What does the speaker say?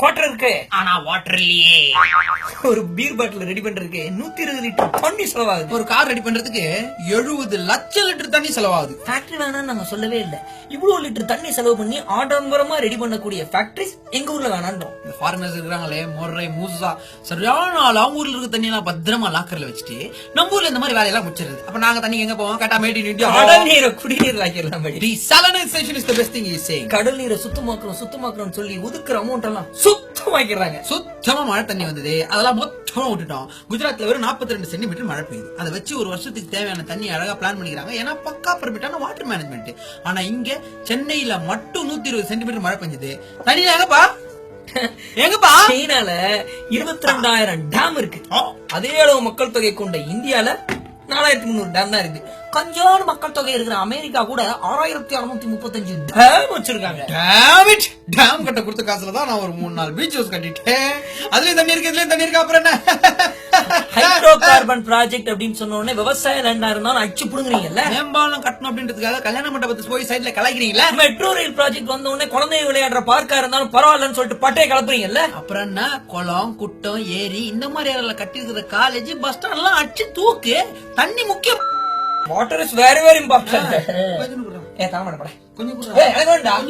Quarter இருக்கு, ஆனா water இல்லையே. ஒரு பீர் பாட்டில் ரெடி பண்றதுக்கு 120 லிட்டர் தண்ணி செலவாகுது. ஒரு கார் ரெடி பண்றதுக்கு 70 லட்சம் லிட்டர் தண்ணி செலவாகுது. ஃபேக்டரி வேணாம்னு நாங்க சொல்லவே இல்ல. இவ்வளவு லிட்டர் தண்ணி செலவு பண்ணி ஆடம்பரமா ரெடி பண்ணக்கூடிய ஃபேக்டரிஸ் எங்க ஊர்ல வேணான்றோம். இந்த ஃபாரினர்ஸ் இருக்காங்களே, மொர்ரை மூசா, சரியான அவங்க ஊர்ல இருக்க தண்ணி எல்லாம் பத்திரமா லாக்கர்ல வச்சுட்டு நம்ம ஊர்ல இந்த மாதிரி வேலையெல்லாம் முடிச்சிருது. அப்ப நாங்க தண்ணி எங்க போவோம்? கேட்டா மேட் இன் இந்தியா. கடல் நீரை குடிநீர் ஆக்கிடலாம். Desalinization is the best thing he is saying. கடல் நீரை சுத்தமாக்குறோம் சொல்லி ஒதுக்குற அமௌண்ட் எல்லாம் சுத்தமாக்கிறாங்க. சுத்தமா மழை தண்ணி வந்தது, அதெல்லாம் மொத்தமா விட்டுட்டோம். குஜராத்ல வெறும் 42 சென்டிமீட்டர் மழை பெய்யுது. அதை வச்சு ஒரு வருஷத்துக்கு தேவையான தண்ணி அழகா பிளான் பண்ணிக்கிறாங்க. ஏன்னா பக்கா பர்மிட்டான வாட்டர் மேனேஜ்மெண்ட். ஆனா இங்க சென்னையில மட்டும் 120 சென்டிமீட்டர் மழை பெஞ்சது. தண்ணி எங்கப்பா? சீனால 22,000 டேம் இருக்கு. அதே அளவு மக்கள் தொகை கொண்ட இந்தியால 4,300 டேம் தான் இருக்கு. கொஞ்சோண்டு மக்கள் தொகை இருக்கிற அமெரிக்கா கூட 6,635 டேம் வச்சிருக்காங்க. டேம் கட்ட கொடுத்த காசுல தான் நான் ஒரு 3-4 பீச் ஹவுஸ் கட்டிட்டேன். அதுலயும் தண்ணி இருக்கு, இதுலயும் தண்ணி இருக்கு. அப்புறம் என்ன? ஹைட்ரோ கார்பன் ப்ராஜெக்ட் அப்படின்னு சொன்ன உடனே விவசாய லேண்டா இருந்தாலும் அடிச்சு புடுங்குறீங்கல்ல. மேம்பாலம் கட்டணும் அப்படின்றதுக்காக கல்யாண மண்டபத்தை போய் சைட்ல கலாய்க்கிறீங்களா? மெட்ரோ ரயில் ப்ராஜெக்ட் வந்த உடனே குழந்தைங்க விளையாடுற பார்க்கா இருந்தாலும் பரவாயில்லன்னு சொல்லிட்டு பட்டையை கலப்புறீங்கல்ல. அப்புறம் என்ன? குளம், குட்டம், ஏரி இந்த மாதிரி கட்டி இருக்கிற காலேஜ், பஸ் ஸ்டாண்ட் எல்லாம் அடிச்சு தூக்கு. தண்ணி முக்கியம். Water is very very important. கொஞ்சம் ஏ தாமரை பட கொஞ்சம் ஏ எனக்கு வேண்டாம்.